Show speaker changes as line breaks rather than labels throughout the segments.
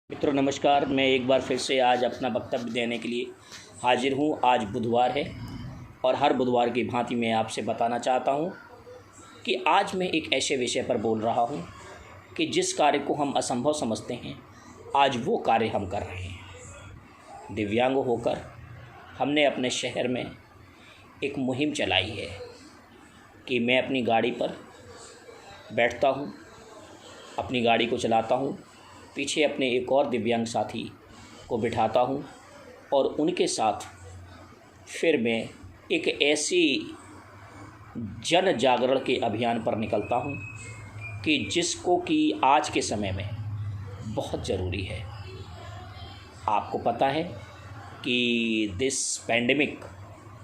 मित्रों नमस्कार। मैं एक बार फिर से आज अपना वक्तव्य देने के लिए हाजिर हूँ। आज बुधवार है और हर बुधवार की भांति मैं आपसे बताना चाहता हूँ कि आज मैं एक ऐसे विषय पर बोल रहा हूँ कि जिस कार्य को हम असंभव समझते हैं आज वो कार्य हम कर रहे हैं। दिव्यांग होकर हमने अपने शहर में एक मुहिम चलाई है कि मैं अपनी गाड़ी पर बैठता हूँ, अपनी गाड़ी को चलाता हूँ, पीछे अपने एक और दिव्यांग साथी को बिठाता हूँ और उनके साथ फिर मैं एक ऐसी जन जागरण के अभियान पर निकलता हूँ कि जिसको कि आज के समय में बहुत ज़रूरी है। आपको पता है कि दिस पैंडेमिक,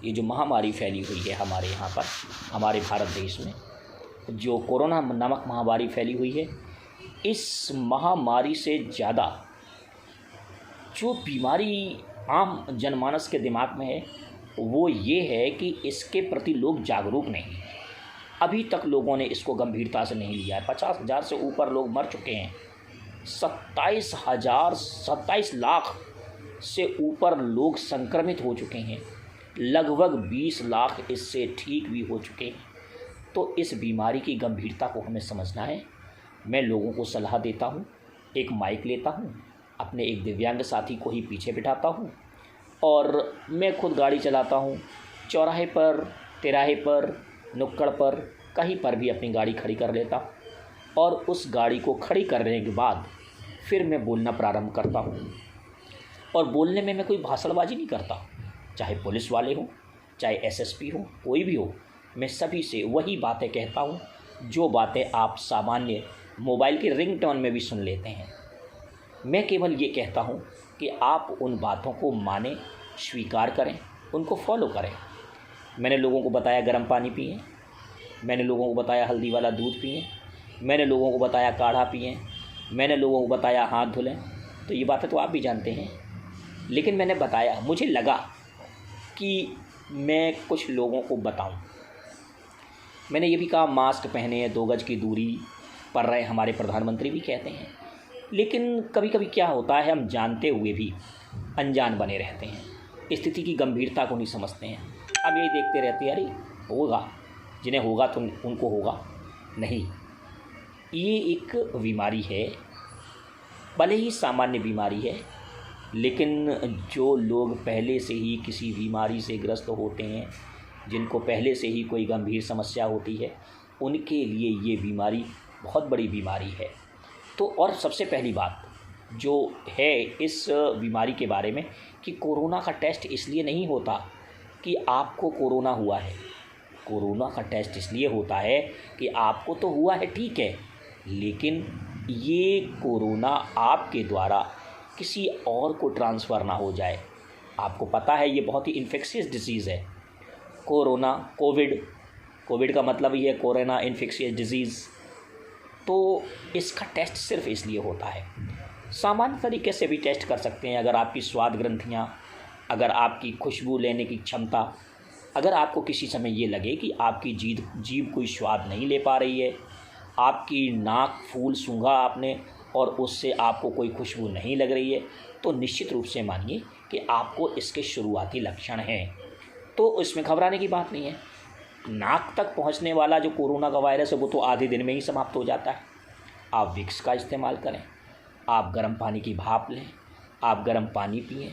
ये जो महामारी फैली हुई है हमारे यहाँ पर, हमारे भारत देश में जो कोरोना नामक महामारी फैली हुई है, इस महामारी से ज़्यादा जो बीमारी आम जनमानस के दिमाग में है वो ये है कि इसके प्रति लोग जागरूक नहीं हैं। अभी तक लोगों ने इसको गंभीरता से नहीं लिया है। 50,000 से ऊपर लोग मर चुके हैं। 27 लाख से ऊपर लोग संक्रमित हो चुके हैं। लगभग 20 लाख इससे ठीक भी हो चुके हैं। तो इस बीमारी की गंभीरता को हमें समझना है। मैं लोगों को सलाह देता हूँ, एक माइक लेता हूँ, अपने एक दिव्यांग साथी को ही पीछे बिठाता हूँ और मैं खुद गाड़ी चलाता हूँ। चौराहे पर, तिराहे पर, नुक्कड़ पर, कहीं पर भी अपनी गाड़ी खड़ी कर लेता हूँ और उस गाड़ी को खड़ी करने के बाद फिर मैं बोलना प्रारंभ करता हूँ। और बोलने में मैं कोई भाषणबाजी नहीं करता, चाहे पुलिस वाले हों, चाहे एसएसपी हो, कोई भी हो, मैं सभी से वही बातें कहता हूँ जो बातें आप सामान्य मोबाइल के रिंगटोन में भी सुन लेते हैं। मैं केवल ये कहता हूँ कि आप उन बातों को मानें, स्वीकार करें, उनको फॉलो करें। मैंने लोगों को बताया गर्म पानी पिएं, मैंने लोगों को बताया हल्दी वाला दूध पिएं, मैंने लोगों को बताया काढ़ा पिएं, मैंने लोगों को बताया हाथ धुलें। तो ये बातें तो आप भी जानते हैं, लेकिन मैंने बताया, मुझे लगा कि मैं कुछ लोगों को बताऊं। मैंने ये भी कहा मास्क पहने, 2 गज की दूरी पर रहे, हमारे प्रधानमंत्री भी कहते हैं। लेकिन कभी कभी क्या होता है, हम जानते हुए भी अनजान बने रहते हैं, स्थिति की गंभीरता को नहीं समझते हैं। अब यही देखते रहते हैं, अरे होगा, जिन्हें होगा तो उनको होगा। नहीं, ये एक बीमारी है, भले ही सामान्य बीमारी है, लेकिन जो लोग पहले से ही किसी बीमारी से ग्रस्त होते हैं, जिनको पहले से ही कोई गंभीर समस्या होती है, उनके लिए ये बीमारी बहुत बड़ी बीमारी है। तो और सबसे पहली बात जो है इस बीमारी के बारे में कि कोरोना का टेस्ट इसलिए नहीं होता कि आपको कोरोना हुआ है। कोरोना का टेस्ट इसलिए होता है कि आपको तो हुआ है, ठीक है, लेकिन ये कोरोना आपके द्वारा किसी और को ट्रांसफ़र ना हो जाए। आपको पता है ये बहुत ही इन्फेक्शियस डिजीज़ है कोरोना। कोविड का मतलब ही है कोरोना इन्फेक्शियस डिजीज़। तो इसका टेस्ट सिर्फ इसलिए होता है। सामान्य तरीके से भी टेस्ट कर सकते हैं। अगर आपकी स्वाद ग्रंथियाँ, अगर आपकी खुशबू लेने की क्षमता, अगर आपको किसी समय ये लगे कि आपकी जीभ कोई स्वाद नहीं ले पा रही है, आपकी नाक फूल सूंघा आपने और उससे आपको कोई खुशबू नहीं लग रही है, तो निश्चित रूप से मानिए कि आपको इसके शुरुआती लक्षण हैं। तो इसमें घबराने की बात नहीं है। नाक तक पहुंचने वाला जो कोरोना का वायरस है वो तो आधे दिन में ही समाप्त हो जाता है। आप विक्स का इस्तेमाल करें, आप गर्म पानी की भाप लें, आप गर्म पानी पिएं।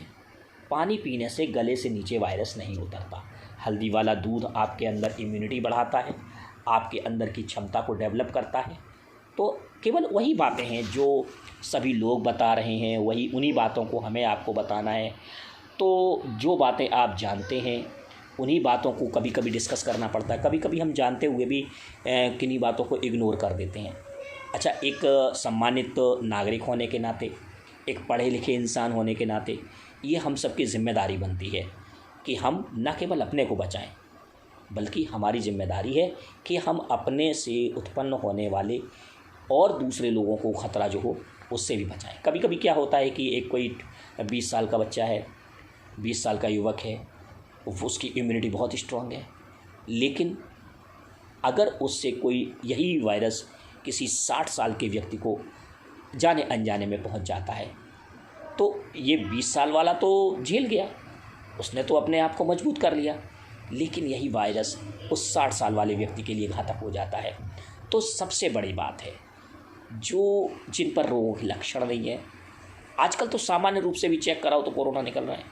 पानी पीने से गले से नीचे वायरस नहीं उतरता। हल्दी वाला दूध आपके अंदर इम्यूनिटी बढ़ाता है, आपके अंदर की क्षमता को डेवलप करता है। तो केवल वही बातें हैं जो सभी लोग बता रहे हैं, वही उन्हीं बातों को हमें आपको बताना है। तो जो बातें आप जानते हैं उन्हीं बातों को कभी कभी डिस्कस करना पड़ता है। कभी कभी हम जानते हुए भी किन्हीं बातों को इग्नोर कर देते हैं। अच्छा, एक सम्मानित नागरिक होने के नाते, एक पढ़े लिखे इंसान होने के नाते ये हम सबकी ज़िम्मेदारी बनती है कि हम न केवल अपने को बचाएं, बल्कि हमारी ज़िम्मेदारी है कि हम अपने से उत्पन्न होने वाले और दूसरे लोगों को ख़तरा जो हो उससे भी बचाएं। कभी कभी क्या होता है कि एक कोई 20 साल का बच्चा है, 20 साल का युवक है, उसकी इम्यूनिटी बहुत स्ट्रॉन्ग है, लेकिन अगर उससे कोई यही वायरस किसी 60 साल के व्यक्ति को जाने अनजाने में पहुंच जाता है तो ये 20 साल वाला तो झेल गया, उसने तो अपने आप को मजबूत कर लिया, लेकिन यही वायरस उस 60 साल वाले व्यक्ति के लिए घातक हो जाता है। तो सबसे बड़ी बात है, जो जिन पर रोगों के लक्षण नहीं है, आजकल तो सामान्य रूप से भी चेक कराओ तो कोरोना निकल रहा है,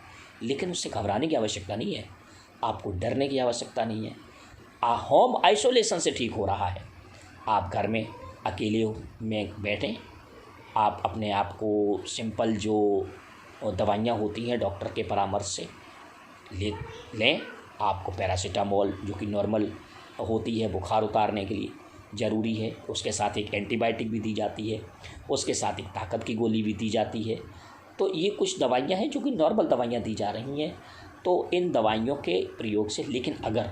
लेकिन उससे घबराने की आवश्यकता नहीं है, आपको डरने की आवश्यकता नहीं है। होम आइसोलेशन से ठीक हो रहा है। आप घर में अकेले में बैठें, आप अपने आप को सिंपल जो दवाइयाँ होती हैं डॉक्टर के परामर्श से लें। आपको पैरासीटामोल जो कि नॉर्मल होती है बुखार उतारने के लिए ज़रूरी है, उसके साथ एक एंटीबायोटिक भी दी जाती है, उसके साथ एक ताकत की गोली भी दी जाती है। तो ये कुछ दवाइयाँ हैं जो कि नॉर्मल दवाइयाँ दी जा रही हैं। तो इन दवाइयों के प्रयोग से, लेकिन अगर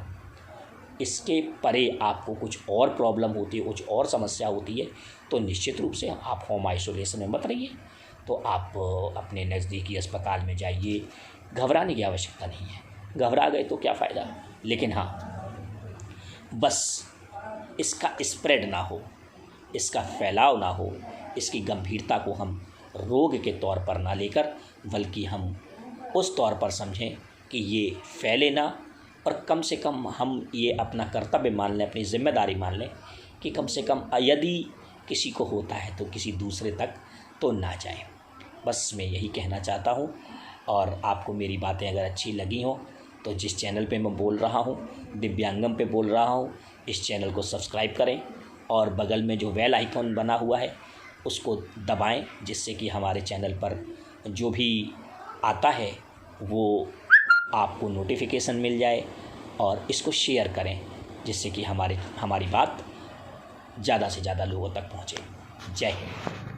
इसके परे आपको कुछ और प्रॉब्लम होती है, कुछ और समस्या होती है, तो निश्चित रूप से आप होम आइसोलेशन में मत रहिए। तो आप अपने नज़दीकी अस्पताल में जाइए, घबराने की आवश्यकता नहीं है। घबरा गए तो क्या फ़ायदा, लेकिन हाँ, बस इसका स्प्रेड ना हो, इसका फैलाव ना हो, इसकी गंभीरता को हम रोग के तौर पर ना लेकर बल्कि हम उस तौर पर समझें कि ये फैले ना, और कम से कम हम ये अपना कर्तव्य मान लें, अपनी जिम्मेदारी मान लें कि कम से कम यदि किसी को होता है तो किसी दूसरे तक तो ना जाए। बस मैं यही कहना चाहता हूँ। और आपको मेरी बातें अगर अच्छी लगी हों तो जिस चैनल पे मैं बोल रहा हूँ, दिव्यांगम पे बोल रहा हूँ, इस चैनल को सब्सक्राइब करें और बगल में जो बेल आइकॉन बना हुआ है उसको दबाएं, जिससे कि हमारे चैनल पर जो भी आता है वो आपको नोटिफिकेशन मिल जाए। और इसको शेयर करें जिससे कि हमारी बात ज़्यादा से ज़्यादा लोगों तक पहुँचे। जय हिंद।